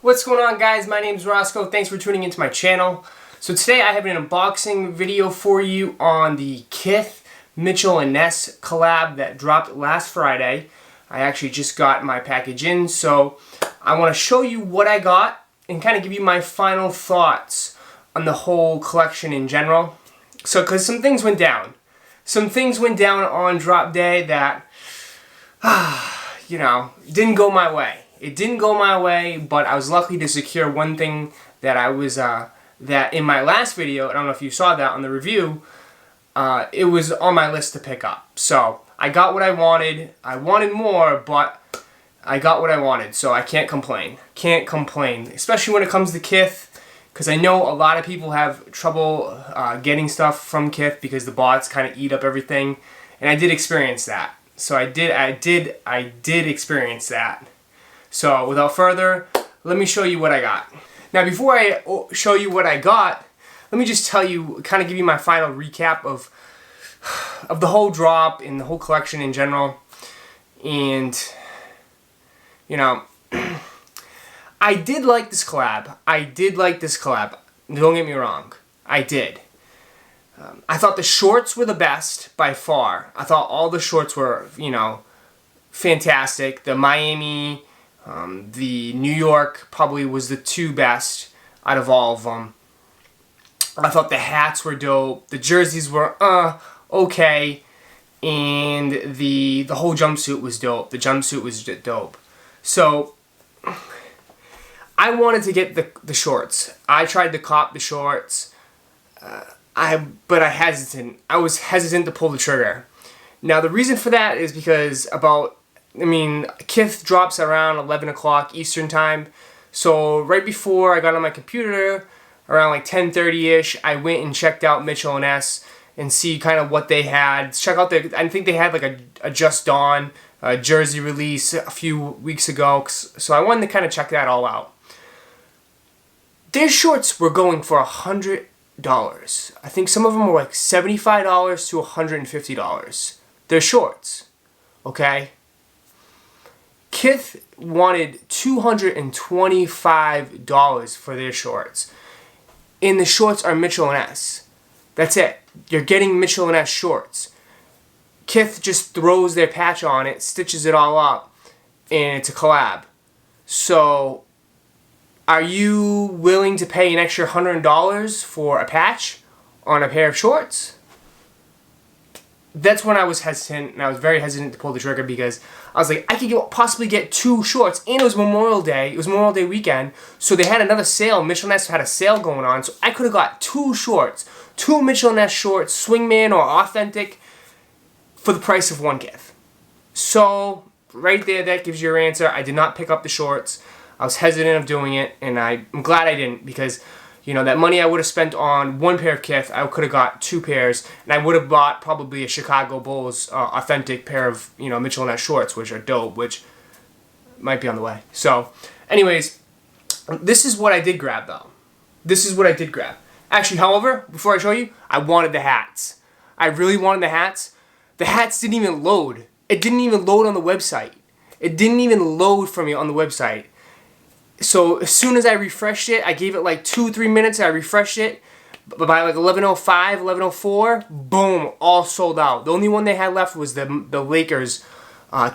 What's going on, guys? My name's Roscoe. Thanks for tuning into my channel. So today I have an unboxing video for you on the Kith Mitchell Ness collab that dropped last Friday. I actually just got my package in, so I want to show you what I got and kind of give you my final thoughts on the whole collection in general. So, because some things went down. Some things went down on drop day that, didn't go my way. It didn't go my way, but I was lucky to secure one thing that I was, that in my last video, I don't know if you saw that on the review, it was on my list to pick up. So, I got what I wanted. I wanted more, but I got what I wanted, so I can't complain. Can't complain, especially when it comes to Kith, because I know a lot of people have trouble getting stuff from Kith because the bots kind of eat up everything, and I did experience that. So I did experience that. So without further, let me show you what I got. Now before I show you what I got, let me just tell you, kind of give you my final recap of the whole drop and the whole collection in general. And, I did like this collab. Don't get me wrong. I did. I thought the shorts were the best by far. I thought all the shorts were, fantastic. The Miami, the New York probably was the two best out of all of them. I thought the hats were dope. The jerseys were, okay. And the whole jumpsuit was dope. The jumpsuit was dope. So, I wanted to get the shorts. I tried to cop the shorts. I was hesitant to pull the trigger. Now the reason for that is because Kith drops around 11 o'clock Eastern time. So right before I got on my computer, around like 10:30ish, I went and checked out Mitchell Ness and see kind of what they had. Check out I think they had like a Just Dawn jersey release a few weeks ago. So I wanted to kind of check that all out. Their shorts were going for $100. I think some of them were like $75 to $150. They're shorts, okay? Kith wanted $225 for their shorts. And the shorts are Mitchell Ness. That's it. You're getting Mitchell Ness shorts. Kith just throws their patch on it, stitches it all up, and it's a collab. So, are you willing to pay an extra $100 for a patch on a pair of shorts? That's when I was hesitant, and I was very hesitant to pull the trigger because I was like, I could possibly get two shorts, and it was Memorial Day. It was Memorial Day weekend, so they had another sale. Mitchell Ness had a sale going on, so I could have got two shorts, two Mitchell Ness shorts, Swingman or Authentic, for the price of one Kith. So, right there, that gives you your answer. I did not pick up the shorts. I was hesitant of doing it, and I'm glad I didn't because, that money I would have spent on one pair of Kith, I could have got two pairs, and I would have bought probably a Chicago Bulls authentic pair of, Mitchell Ness shorts, which are dope, which might be on the way. So, anyways, this is what I did grab, though. This is what I did grab. Actually, however, before I show you, I wanted the hats. I really wanted the hats. The hats didn't even load. It didn't even load on the website. It didn't even load for me on the website. So as soon as I refreshed it, I gave it like 2-3 minutes, I refreshed it. But by like 11:05, 11:04, boom, all sold out. The only one they had left was the Lakers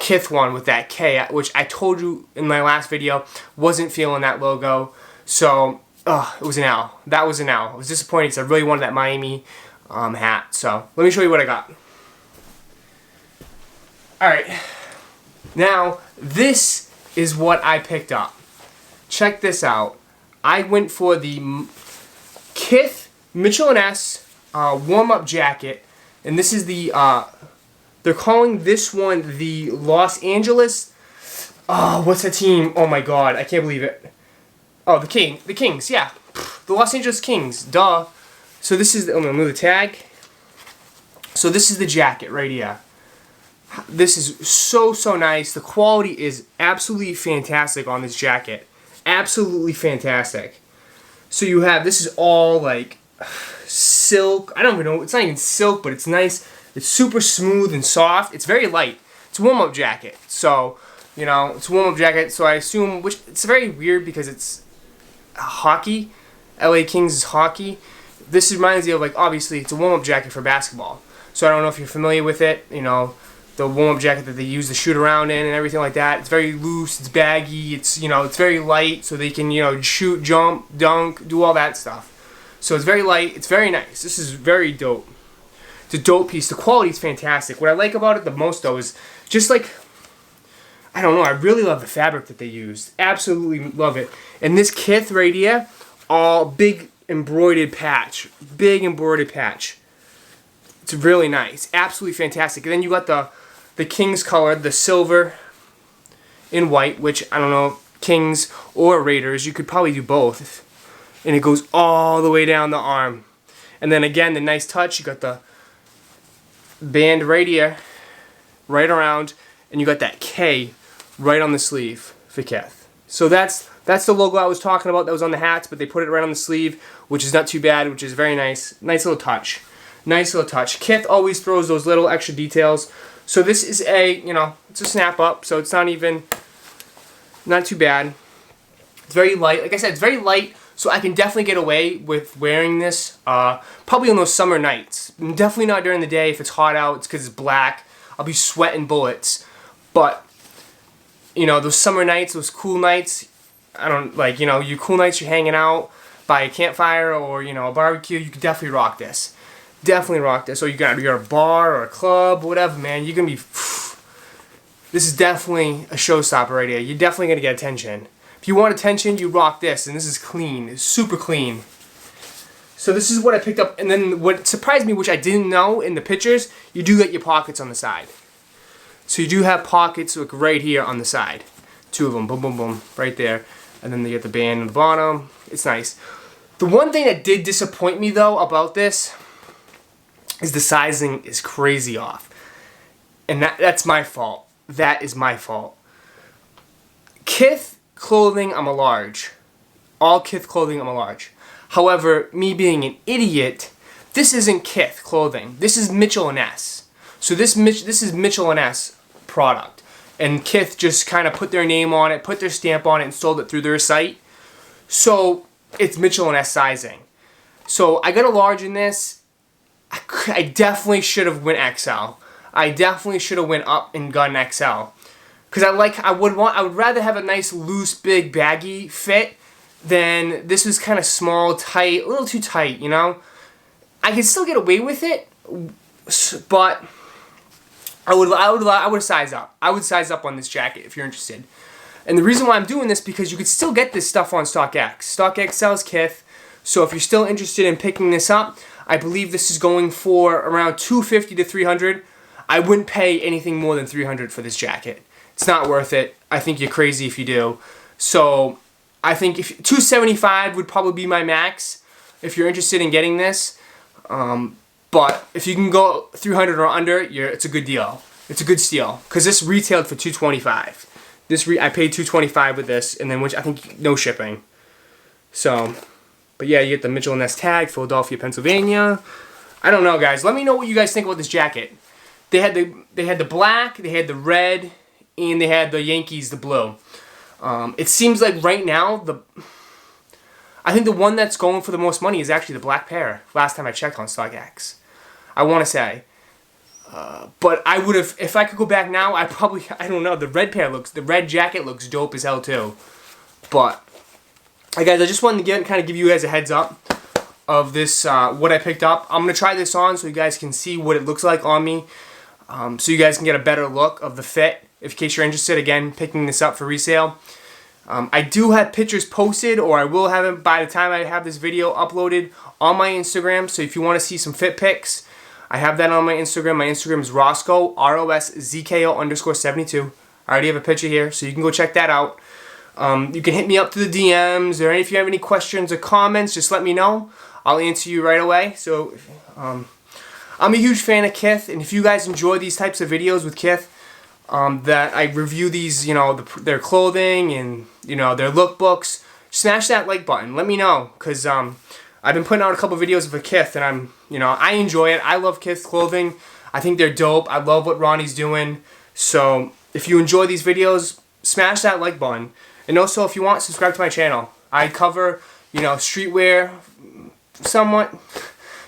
Kith one with that K, which I told you in my last video, wasn't feeling that logo. So, it was an L. That was an L. I was disappointed because I really wanted that Miami hat. So, let me show you what I got. Alright, now this is what I picked up. Check this out. I went for the Kith Mitchell Ness warm-up jacket, and this is the, they're calling this one the Los Angeles, what's that team? Oh my god, I can't believe it. Oh, the Kings, yeah. The Los Angeles Kings, duh. So this is, I'm going to move the tag. So this is the jacket right here. This is so nice. The quality is absolutely fantastic on this jacket. Absolutely fantastic. So you have, this is all like silk. I don't even know, it's not even silk, but it's nice. It's super smooth and soft. It's very light. It's a warm-up jacket. So You know, it's a warm-up jacket, so I assume, which it's very weird because it's hockey. LA Kings is hockey. This reminds me of, like, obviously it's a warm-up jacket for basketball. So I don't know if you're familiar with it, you know, the warm-up jacket that they use to shoot around in and everything like that. It's very loose, it's baggy, it's, you know, it's very light, so they can, you know, shoot, jump, dunk, do all that stuff. So it's very light, it's very nice. This is very dope. It's a dope piece. The quality is fantastic. What I like about it the most, though, is just like, I don't know, I really love the fabric that they used. Absolutely love it. And this Kith right here, all big embroidered patch. Big embroidered patch. It's really nice. Absolutely fantastic. And then you got the Kings color, the silver in white, which, I don't know, Kings or Raiders, you could probably do both. And it goes all the way down the arm. And then again, the nice touch, you got the band right here, right around, and you got that K right on the sleeve for Kith. So that's the logo I was talking about that was on the hats, but they put it right on the sleeve, which is not too bad, which is very nice. Nice little touch. Nice little touch. Kith always throws those little extra details. So this is a, you know, it's a snap up, so it's not too bad. It's very light. Like I said, it's very light, so I can definitely get away with wearing this probably on those summer nights. Definitely not during the day if it's hot out. It's because it's black. I'll be sweating bullets. But, you know, those summer nights, those cool nights, I don't, like, you know, you cool nights you're hanging out by a campfire or, you know, a barbecue, you could definitely rock this. Definitely rock this. Or you're at a bar or a club, whatever, man. You're going to be... This is definitely a showstopper right here. You're definitely going to get attention. If you want attention, you rock this. And this is clean. It's super clean. So this is what I picked up. And then what surprised me, which I didn't know in the pictures, you do get your pockets on the side. So you do have pockets like right here on the side. Two of them. Boom, boom, boom. Right there. And then you get the band on the bottom. It's nice. The one thing that did disappoint me, though, about this is the sizing is crazy off. And that's my fault. That is my fault. Kith clothing, I'm a large. All Kith clothing, I'm a large. However, me being an idiot, this isn't Kith clothing. This is Mitchell Ness. So this is Mitchell Ness product. And Kith just kind of put their name on it, put their stamp on it, and sold it through their site. So it's Mitchell Ness sizing. So I got a large in this. I definitely should have went XL. I definitely should have went up and gotten XL. Because I would rather have a nice loose, big, baggy fit than this was kind of small, tight, a little too tight, you know? I could still get away with it, but I would size up. I would size up on this jacket if you're interested. And the reason why I'm doing this because you could still get this stuff on StockX. StockX sells Kith, so if you're still interested in picking this up, I believe this is going for around $250 to $300. I wouldn't pay anything more than $300 for this jacket. It's not worth it. I think you're crazy if you do. So I think if $275 would probably be my max if you're interested in getting this. But if you can go $300 or under, it's a good deal. It's a good steal because this retailed for $225. I paid $225 with this, and then which I think no shipping. So, but yeah, you get the Mitchell Ness tag, Philadelphia, Pennsylvania. I don't know, guys. Let me know what you guys think about this jacket. They had the black, they had the red, and they had the Yankees, the blue. It seems like right now I think the one that's going for the most money is actually the black pair. Last time I checked on StockX, I want to say. But I would have, if I could go back now, I don't know. The red jacket looks dope as hell too. But, guys, I just wanted to kind of give you guys a heads up of this, what I picked up. I'm going to try this on so you guys can see what it looks like on me. So you guys can get a better look of the fit. In case you're interested, again, picking this up for resale. I do have pictures posted, or I will have them by the time I have this video uploaded on my Instagram. So if you want to see some fit pics, I have that on my Instagram. My Instagram is Roscoe, ROSZKO_72. I already have a picture here, so you can go check that out. You can hit me up through the DMs, or if you have any questions or comments, just let me know. I'll answer you right away. So I'm a huge fan of Kith, and if you guys enjoy these types of videos with Kith, that I review these, their clothing and, their lookbooks, smash that like button. Let me know, because I've been putting out a couple videos of Kith, and I enjoy it. I love Kith clothing. I think they're dope. I love what Ronnie's doing. So if you enjoy these videos, smash that like button. And also, if you want, subscribe to my channel. I cover, you know, streetwear, somewhat,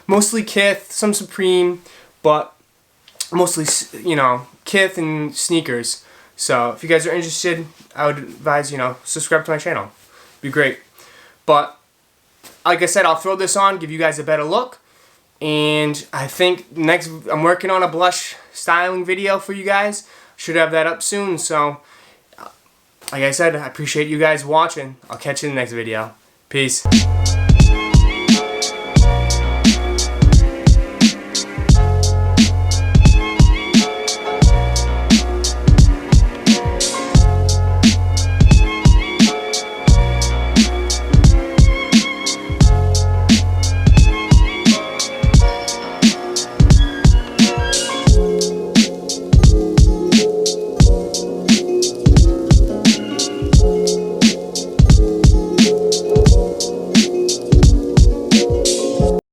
mostly Kith, some Supreme, but mostly, you know, Kith and sneakers. So if you guys are interested, I would advise, you know, subscribe to my channel. It'd be great. But like I said, I'll throw this on, give you guys a better look. And I think I'm working on a blush styling video for you guys. Should have that up soon. So like I said, I appreciate you guys watching. I'll catch you in the next video. Peace.